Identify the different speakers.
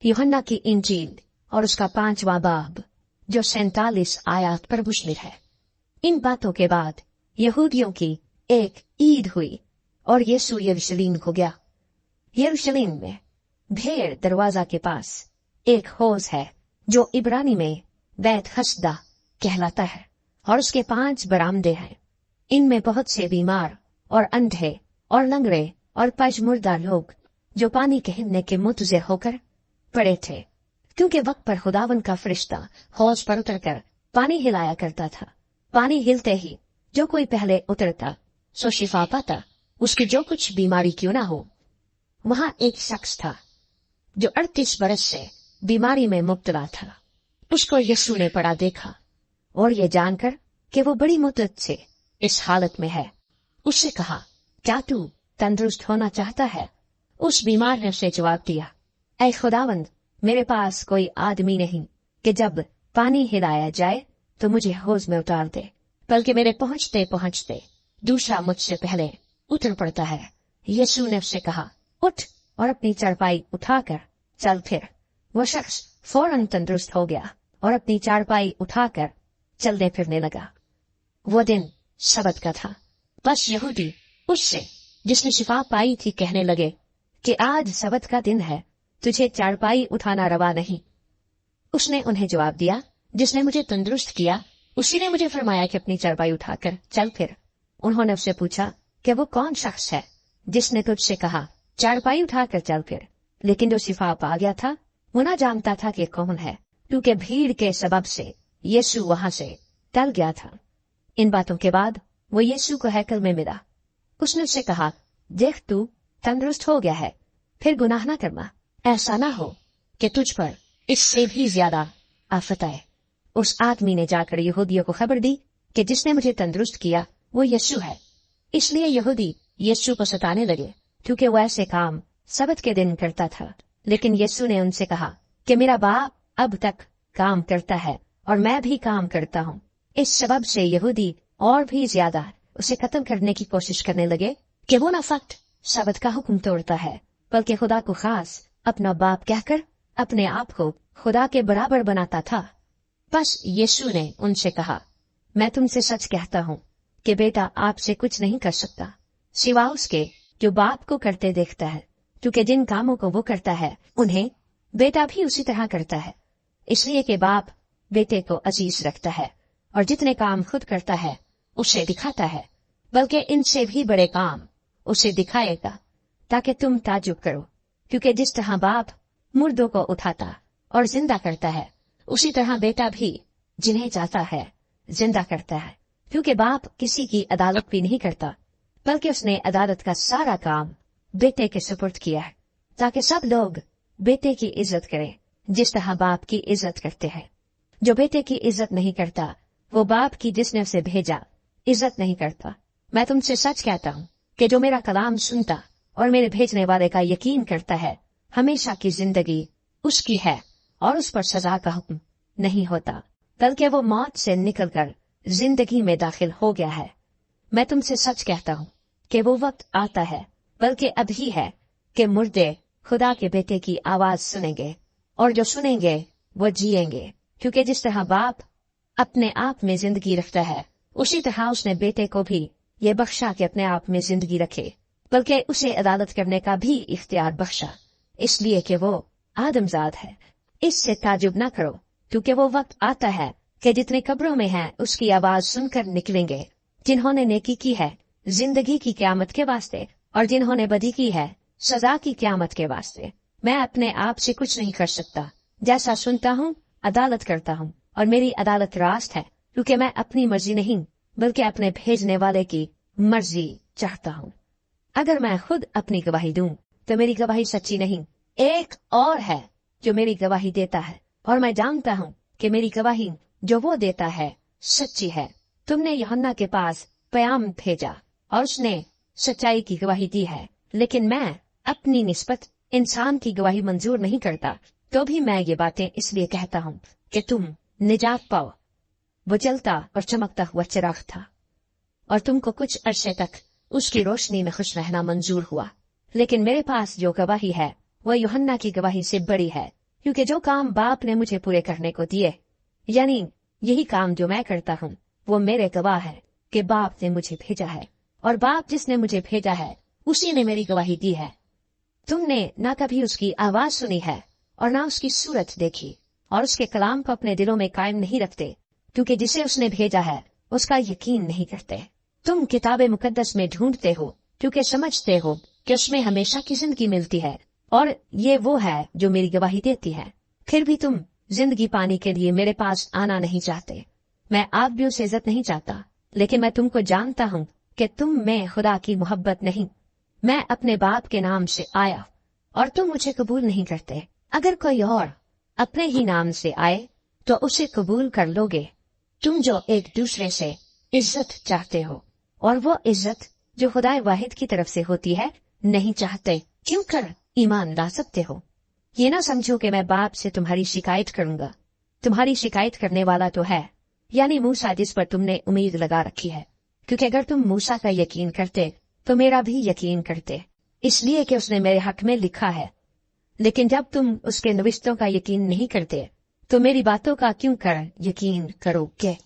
Speaker 1: यूहन्ना की इंजील और उसका 5वां बाब जो 47 आयत पर मुश्तमिल है। इन बातों के बाद यहूदियों की एक ईद हुई और यीशु यरूशलेम को गया। यरूशलेम में भेड़ दरवाजा के पास एक हौज है जो इब्रानी में बैत हसदा कहलाता है, और उसके 5 बरामदे हैं। इनमें बहुत से बीमार और अंधे और लंगड़े और पजमुर्दा लोग जो पानी कहने के मुतज़े होकर पड़े थे, क्योंकि वक्त पर खुदावन का फरिश्ता हौज पर उतरकर पानी हिलाया करता था। पानी हिलते ही जो कोई पहले उतरता सो शिफा पाता, उसकी जो कुछ बीमारी क्यों ना हो। वहां एक शख्स था जो 38 बरस से बीमारी में मुब्तला था। उसको यीशु ने पड़ा देखा और ये जानकर कि वो बड़ी मुद्दत से इस हालत में है, उससे कहा, क्या तू तंदुरुस्त होना चाहता है? उस बीमार ने उसे जवाब दिया, ऐ खुदावंद, मेरे पास कोई आदमी नहीं कि जब पानी हिलाया जाए तो मुझे हौज में उतार दे, बल्कि मेरे पहुंचते पहुंचते दूसरा मुझसे पहले उतर पड़ता है। यीशु ने उससे कहा, उठ और अपनी चारपाई उठाकर चल फिर। वो शख्स फौरन तंदुरुस्त हो गया और अपनी चारपाई उठाकर चलने फिरने लगा। वो दिन सबत का था। बस यहूदी उससे जिसने शिफा पाई थी कहने लगे कि आज सबत का दिन है, तुझे चारपाई उठाना रवा नहीं। उसने उन्हें जवाब दिया, जिसने मुझे तंदुरुस्त किया उसी ने मुझे फरमाया कि अपनी चारपाई उठाकर चल फिर। उन्होंने उससे पूछा कि वो कौन शख्स है जिसने तुझसे कहा चारपाई उठाकर चल फिर? लेकिन जो शिफा पा गया था वो न जानता था कि कौन है, क्योंकि भीड़ के सबब से यीशु वहां से टल गया था। इन बातों के बाद वो यीशु को हैकल में मिला। उसने उससे कहा, देख तू तंदुरुस्त हो गया है, फिर गुनाह न करना, ऐसा ना हो कि तुझ पर इससे भी ज्यादा आफत आए। उस आदमी ने जाकर यहूदियों को खबर दी कि जिसने मुझे तंदुरुस्त किया वो यीशु है। इसलिए यहूदी यीशु को सताने लगे, क्योंकि वो ऐसे काम सबत के दिन करता था। लेकिन यीशु ने उनसे कहा कि मेरा बाप अब तक काम करता है और मैं भी काम करता हूँ। इस सबब से यहूदी और भी ज्यादा उसे खत्म करने की कोशिश करने लगे कि वो न फक्त सबत का हुक्म तोड़ता है, बल्कि खुदा को खास अपना बाप कहकर अपने आप को खुदा के बराबर बनाता था। बस यीशु ने उनसे कहा, मैं तुमसे सच कहता हूँ कि बेटा आपसे कुछ नहीं कर सकता सिवा उसके जो बाप को करते देखता है, क्योंकि जिन कामों को वो करता है उन्हें बेटा भी उसी तरह करता है, इसलिए कि बाप बेटे को अजीज रखता है और जितने काम खुद करता है उसे दिखाता है, बल्कि इनसे भी बड़े काम उसे दिखाएगा, ताकि तुम ताजुब करो। क्योंकि जिस तरह बाप मुर्दों को उठाता और जिंदा करता है, उसी तरह बेटा भी जिन्हें चाहता है जिंदा करता है। क्योंकि बाप किसी की अदालत भी नहीं करता, बल्कि उसने अदालत का सारा काम बेटे के सुपुर्द किया है, ताकि सब लोग बेटे की इज्जत करें जिस तरह बाप की इज्जत करते हैं। जो बेटे की इज्जत नहीं करता वो बाप की जिसने उसे भेजा इज्जत नहीं करता। मैं तुमसे सच कहता हूँ कि जो मेरा कलाम सुनता और मेरे भेजने वाले का यकीन करता है, हमेशा की जिंदगी उसकी है और उस पर सजा का हुक्म नहीं होता, बल्कि वो मौत से निकलकर जिंदगी में दाखिल हो गया है। मैं तुमसे सच कहता हूँ कि वो वक्त आता है, बल्कि अभी है, कि मुर्दे खुदा के बेटे की आवाज सुनेंगे और जो सुनेंगे वो जिएंगे। क्योंकि जिस तरह बाप अपने आप में जिंदगी रखता है, उसी तरह उसने बेटे को भी ये बख्शा कि अपने आप में जिंदगी रखे, बल्कि उसे अदालत करने का भी इख्तियार बख्शा, इसलिए कि वो आदमजाद है। इससे ताजुब न करो, क्योंकि वो वक्त आता है कि जितने कब्रों में हैं उसकी आवाज सुनकर निकलेंगे। जिन्होंने नेकी की है जिंदगी की क़यामत के वास्ते, और जिन्होंने बदी की है सजा की क़यामत के वास्ते। मैं अपने आप से कुछ नहीं कर सकता, जैसा सुनता हूँ अदालत करता हूँ, और मेरी अदालत रास्त है, क्योंकि मैं अपनी मर्जी नहीं बल्कि अपने भेजने वाले की मर्जी चाहता हूँ। अगर मैं खुद अपनी गवाही दूं तो मेरी गवाही सच्ची नहीं, एक और है जो मेरी गवाही देता है, और मैं जानता हूँ कि मेरी गवाही जो वो देता है सच्ची है। तुमने यूहन्ना के पास प्याम भेजा और उसने सच्चाई की गवाही दी है, लेकिन मैं अपनी निस्बत इंसान की गवाही मंजूर नहीं करता। तो भी मैं ये बातें इसलिए कहता हूँ कि तुम निजात पाओ। वो जलता और चमकता हुआ चिराग था और तुमको कुछ अरसे तक उसकी रोशनी में खुश रहना मंजूर हुआ, लेकिन मेरे पास जो गवाही है वह यूहन्ना की गवाही से बड़ी है, क्योंकि जो काम बाप ने मुझे पूरे करने को दिए, यानी यही काम जो मैं करता हूँ, वो मेरे गवाह है कि बाप ने मुझे भेजा है, और बाप जिसने मुझे भेजा है उसी ने मेरी गवाही दी है। तुमने ना कभी उसकी आवाज सुनी है और ना उसकी सूरत देखी, और उसके कलाम को अपने दिलों में कायम नहीं रखते, क्योंकि जिसे उसने भेजा है उसका यकीन नहीं करते। तुम किताब मुकद्दस में ढूंढते हो क्योंकि समझते हो कि उसमें हमेशा की जिंदगी मिलती है, और ये वो है जो मेरी गवाही देती है। फिर भी तुम जिंदगी पाने के लिए मेरे पास आना नहीं चाहते। मैं आप भी उसे इज्जत नहीं चाहता, लेकिन मैं तुमको जानता हूँ कि तुम में खुदा की मोहब्बत नहीं। मैं अपने बाप के नाम से आया और तुम मुझे कबूल नहीं करते। अगर कोई और अपने ही नाम से आए तो उसे कबूल कर लोगे। तुम जो एक दूसरे से इज्जत चाहते हो, और वो इज्जत जो खुदा वाहिद की तरफ से होती है, नहीं चाहते, क्यों कर ईमान ला सकते हो। ये ना समझो कि मैं बाप से तुम्हारी शिकायत करूंगा। तुम्हारी शिकायत करने वाला तो है, यानी मूसा, जिस पर तुमने उम्मीद लगा रखी है। क्योंकि अगर तुम मूसा का यकीन करते तो मेरा भी यकीन करते, इसलिए कि उसने मेरे हक में लिखा है। लेकिन जब तुम उसके नविश्तों का यकीन नहीं करते तो मेरी बातों का क्यों कर यकीन करोगे।